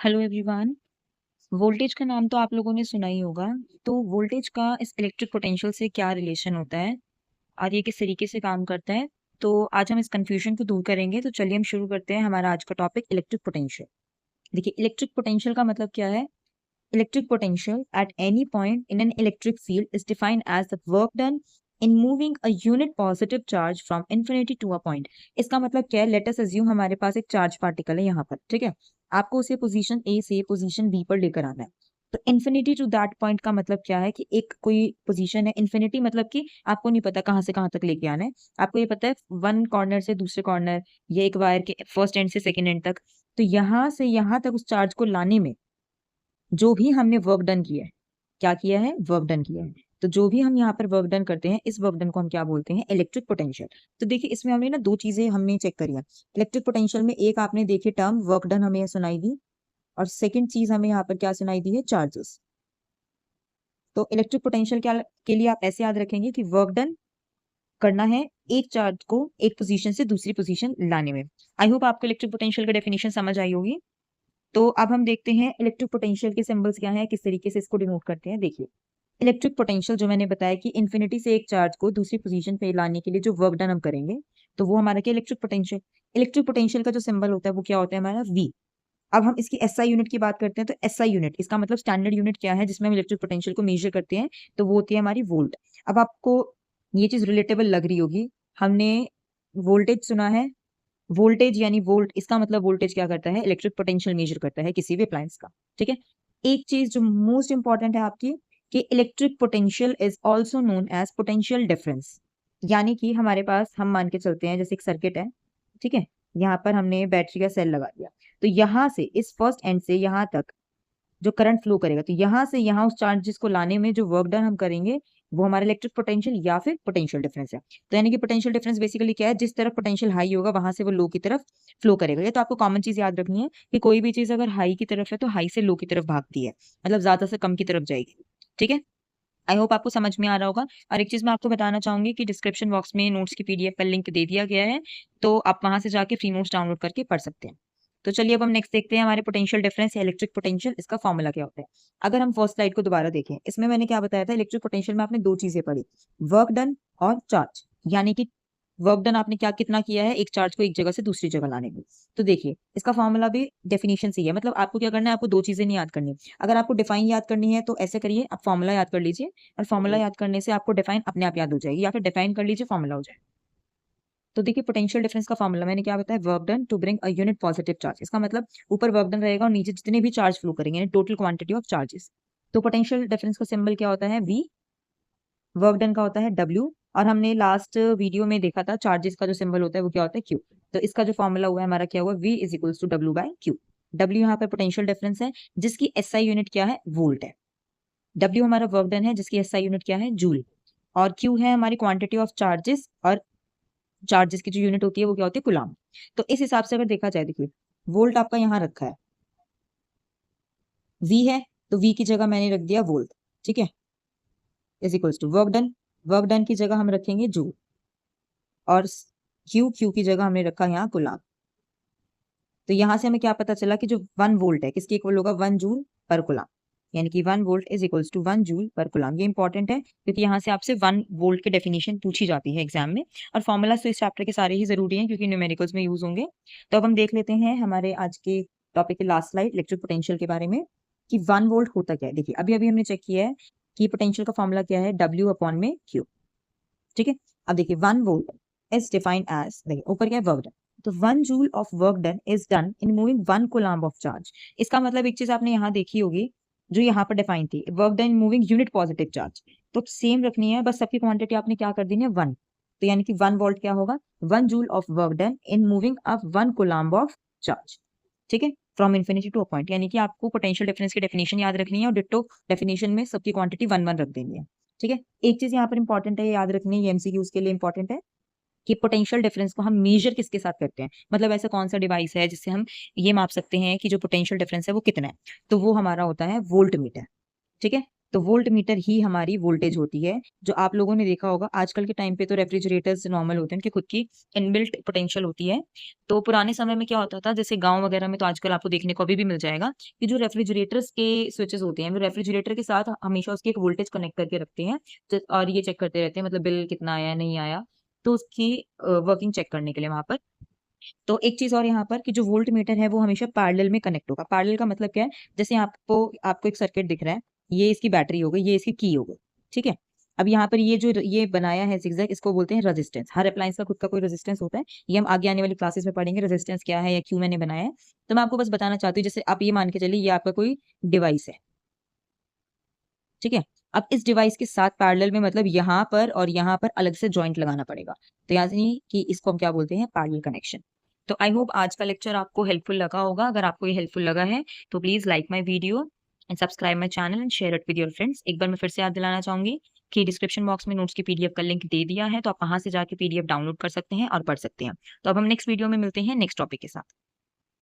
Hello everyone. Voltage का नाम तो आप लोगों ने सुना ही होगा। तो वोल्टेज का इस इलेक्ट्रिक पोटेंशियल से क्या रिलेशन होता है और ये किस तरीके से काम करता है, तो आज हम इस कंफ्यूजन को दूर करेंगे। तो चलिए हम शुरू करते हैं हमारा आज का टॉपिक इलेक्ट्रिक पोटेंशियल। देखिए, इलेक्ट्रिक पोटेंशियल का मतलब क्या है। Electric potential at any point in an electric field is defined as the work done in moving a unit positive charge from infinity to a point. इसका मतलब क्या है, let us assume हमारे पास एक चार्ज पार्टिकल है यहाँ पर, ठीक है। आपको उसे पोजीशन ए से पोजीशन बी पर लेकर आना है। तो इन्फिनिटी टू दैट पॉइंट का मतलब क्या है कि एक कोई पोजीशन है। इन्फिनिटी मतलब कि आपको नहीं पता कहाँ से कहाँ तक लेके आना है। आपको ये पता है वन कॉर्नर से दूसरे कॉर्नर, या एक वायर के फर्स्ट एंड से सेकेंड एंड तक। तो यहाँ से यहाँ तक उस चार्ज को लाने में जो भी हमने वर्क डन किया है, क्या किया है, वर्क डन किया है। तो जो भी हम यहाँ पर वर्क डन करते हैं, इस वर्क डन को हम क्या बोलते हैं, इलेक्ट्रिक पोटेंशियल। तो देखिए, इसमें हमने ना दो चीजें हमने चेक करी है इलेक्ट्रिक पोटेंशियल में। एक आपने देखी टर्म वर्क डन हमें सुनाई दी, और सेकंड चीज हमें यहाँ पर क्या सुनाई दी है, चार्जेस। तो इलेक्ट्रिक पोटेंशियल क्या के लिए आप ऐसे याद रखेंगे कि वर्क डन करना है एक चार्ज को एक पोजीशन से दूसरी पोजीशन लाने में। आई होप आपको इलेक्ट्रिक पोटेंशियल का डेफिनेशन समझ आई होगी। तो अब हम देखते हैं इलेक्ट्रिक पोटेंशियल के सिंबल्स क्या हैं, किस तरीके से इसको डिनोट करते हैं। देखिए, इलेक्ट्रिक पोटेंशियल जो मैंने बताया कि इन्फिनिटी से एक चार्ज को दूसरी पोजीशन पे लाने के लिए जो वर्क डन हम करेंगे, तो वो हमारा क्या, इलेक्ट्रिक पोटेंशियल। इलेक्ट्रिक पोटेंशियल का जो सिंबल होता है वो क्या होता है, हमारा वी। अब हम इसकी एसआई यूनिट की बात करते हैं। तो एसआई यूनिट, इसका मतलब स्टैंडर्ड यूनिट क्या है जिसमें हम इलेक्ट्रिक पोटेंशियल को मेजर करते हैं, तो वो होती है हमारी वोल्ट। अब आपको ये चीज रिलेटेबल लग रही होगी। हमने वोल्टेज सुना है, वोल्टेज यानी वोल्ट, इसका मतलब वोल्टेज क्या करता है, इलेक्ट्रिक पोटेंशियल मेजर करता है किसी भी अप्लायंस का, ठीक है। एक चीज जो मोस्ट इंपॉर्टेंट है आपकी, कि electric potential is also known as potential difference. यानी कि हमारे पास, हम मान के चलते हैं जैसे एक सर्किट है, ठीक है। यहाँ पर हमने बैटरी का सेल लगा दिया, तो यहाँ से इस फर्स्ट एंड से यहाँ तक जो करंट फ्लो करेगा, तो यहाँ से यहाँ उस चार्जेस को लाने में जो वर्क डन हम करेंगे, वो हमारा इलेक्ट्रिक पोटेंशियल या फिर पोटेंशियल डिफरेंस है। तो यानी कि पोटेंशियल डिफरेंस बेसिकली क्या है, जिस तरफ पोटेंशियल हाई होगा वहां से वो लो की तरफ फ्लो करेगा। ये तो आपको कॉमन चीज याद रखनी है कि कोई भी चीज अगर हाई की तरफ है तो हाई से लो की तरफ भागती है, मतलब ज्यादा से कम की तरफ जाएगी, ठीक है। आई होप आपको समझ में आ रहा होगा। और एक चीज मैं आपको बताना चाहूंगी कि डिस्क्रिप्शन बॉक्स में नोट्स की पीडीएफ का लिंक दे दिया गया है, तो आप वहां से जाके फ्री नोट्स डाउनलोड करके पढ़ सकते हैं। तो चलिए अब हम नेक्स्ट देखते हैं हमारे पोटेंशियल डिफरेंस या इलेक्ट्रिक पोटेंशियल, इसका फॉर्मूला क्या होता है। अगर हम फर्स्ट स्लाइड को दोबारा देखें, इसमें मैंने क्या बताया था, इलेक्ट्रिक पोटेंशियल में आपने दो चीजें पढ़ी, वर्क डन और चार्ज। यानी कि वर्क डन आपने क्या कितना किया है, एक चार्ज को एक जगह से दूसरी जगह लाने में। तो देखिए, इसका फॉर्मूला भी डेफिनेशन से ही है। मतलब आपको क्या करना है, आपको दो चीजें नहीं याद करनी। अगर आपको डिफाइन याद करनी है तो ऐसे करिए, आप फॉर्मूला याद कर लीजिए, और फॉर्मूला याद करने से आपको डिफाइन अपने आप याद हो जाएगी, या फिर डिफाइन कर लीजिए, फॉर्मूला हो जाए। तो देखिए, पोटेंशियल डिफरेंस का फॉर्मूला मैंने क्या बताया, work done to bring a unit positive charge. इसका मतलब ऊपर वर्क डन रहेगा और नीचे जितने भी चार्ज फ्लो करेंगे, यानी टोटल क्वांटिटी ऑफ चार्जेस। तो पोटेंशियल डिफरेंस का सिंबल क्या होता है, वी। वर्क डन का होता है डब्ल्यू। और हमने लास्ट वीडियो में देखा था चार्जेस का जो सिंबल होता है वो क्या होता है, क्यू। तो इसका जो फॉर्मूला हुआ है हमारा क्या हुआ, V is equals to W by Q. W यहाँ पर पोटेंशियल डिफरेंस है, जिसकी एसआई यूनिट क्या है, वोल्ट है। डब्ल्यू हमारा वर्क डन है, जिसकी एसआई यूनिट क्या है, जूल। और क्यू है हमारी क्वांटिटी ऑफ चार्जेस, और चार्जेस की जो यूनिट होती है वो क्या होती है, कूलम। तो इस हिसाब से अगर देखा जाए, देखिए वोल्ट आपका यहाँ रखा है, वी है, तो वी की जगह मैंने रख दिया वोल्ट, ठीक है, is equals to work done. Work done की जगह हम रखेंगे जूल, और क्यू, क्यू की जगह हमने रखा यहाँ कूलम। तो यहां से हमें क्या पता चला कि जो 1 वोल्ट है किसके इक्वल होगा, 1 जूल पर कूलम। यानी कि 1 volt is equals to 1 joule per coulomb. ये इंपॉर्टेंट है क्योंकि यहाँ से आपसे 1 वोल्ट की डेफिनेशन पूछी जाती है एग्जाम में। और फॉर्मूला तो इस चैप्टर के सारे ही जरूरी हैं क्योंकि न्यूमेरिकल्स में यूज होंगे। तो अब हम देख लेते हैं हमारे आज के टॉपिक के लास्ट स्लाइड, इलेक्ट्रिक पोटेंशियल के बारे में, कि 1 वोल्ट होता क्या है। देखिए, अभी अभी हमने चेक किया है कि पोटेंशियल का फॉर्मूला क्या है, डब्ल्यू अपॉन में क्यू, ठीक है। अब देखिए, 1 वोल्ट इज डिफाइंड एज, देखिए ऊपर क्या है, वर्क डन। तो 1 joule of work done is done in moving 1 coulomb of charge. इसका मतलब एक चीज आपने यहाँ देखी होगी जो यहाँ पर डिफाइन थी, work done in moving unit positive charge. तो सेम रखनी है, बस सबकी क्वांटिटी आपने क्या कर दी है, 1। तो यानी कि 1 वोल्ट क्या होगा, 1 joule of work done in moving up 1 coulomb of charge, ठीक है, from infinity to a point. यानी कि आपको पोटेंशियल डिफरेंस की डेफिनेशन याद रखनी है, और डिट्टो डेफिनेशन में सबकी क्वांटिटी 1 1 रख देनी है, ठीक है। एक चीज यहाँ पर इंपॉर्टेंट है, याद रखनी है, ये एमसीक्यूज के लिए इंपॉर्टेंट है, कि पोटेंशियल डिफरेंस को हम मेजर किसके साथ करते हैं। मतलब ऐसा कौन सा डिवाइस है जिससे हम ये माप सकते हैं कि जो पोटेंशियल डिफरेंस है वो कितना है, तो वो हमारा होता है वोल्ट मीटर, ठीक है। तो वोल्ट मीटर ही हमारी वोल्टेज होती है। जो आप लोगों ने देखा होगा आजकल के टाइम पे तो रेफ्रिजरेटर्स नॉर्मल होते हैं, उनकी खुद की इनबिल्ट पोटेंशियल होती है। तो पुराने समय में क्या होता था, जैसे गांव वगैरह में तो आजकल आपको देखने को अभी भी मिल जाएगा कि जो रेफ्रिजरेटर्स के स्विचेस होते हैं वो रेफ्रिजरेटर के साथ हमेशा उसकी एक वोल्टेज कनेक्ट करके रखते हैं। और ये चेक करते रहते हैं मतलब बिल कितना आया नहीं आया, तो उसकी वर्किंग चेक करने के लिए वहां पर। तो एक चीज और यहाँ पर कि जो वोल्ट मीटर है वो हमेशा पैरेलल में कनेक्ट होगा। पैरेलल का मतलब क्या है, जैसे आपको आपको एक सर्किट दिख रहा है, ये इसकी बैटरी हो गई, ये इसकी की हो गई, ठीक है। अब यहाँ पर ये जो ये बनाया है जिगजैग, इसको बोलते हैं रेजिस्टेंस। हर अप्लायंस का खुद का कोई रेजिस्टेंस होता है, ये हम आगे आने वाली क्लासेस में पढ़ेंगे रेजिस्टेंस क्या है या क्यों मैंने बनाया है। तो मैं आपको बस बताना चाहती हूँ, जैसे आप ये मान के चलिए ये आपका कोई डिवाइस है, ठीक है। अब इस डिवाइस के साथ पैरेलल में मतलब यहाँ पर और यहाँ पर अलग से जॉइंट लगाना पड़ेगा। तो यानी कि इसको हम क्या बोलते हैं, पैरेलल कनेक्शन। तो आई होप आज का लेक्चर आपको हेल्पफुल लगा होगा। अगर आपको ये हेल्पफुल लगा है तो please like my video and subscribe my channel and share it with your friends. एक बार मैं फिर से याद दिलाना चाहूंगी कि डिस्क्रिप्शन बॉक्स में नोट्स की पीडीएफ का लिंक दे दिया है, तो आप वहां से जाके पीडीएफ डाउनलोड कर सकते हैं और पढ़ सकते हैं। तो अब हम नेक्स्ट वीडियो में मिलते हैं नेक्स्ट टॉपिक के साथ।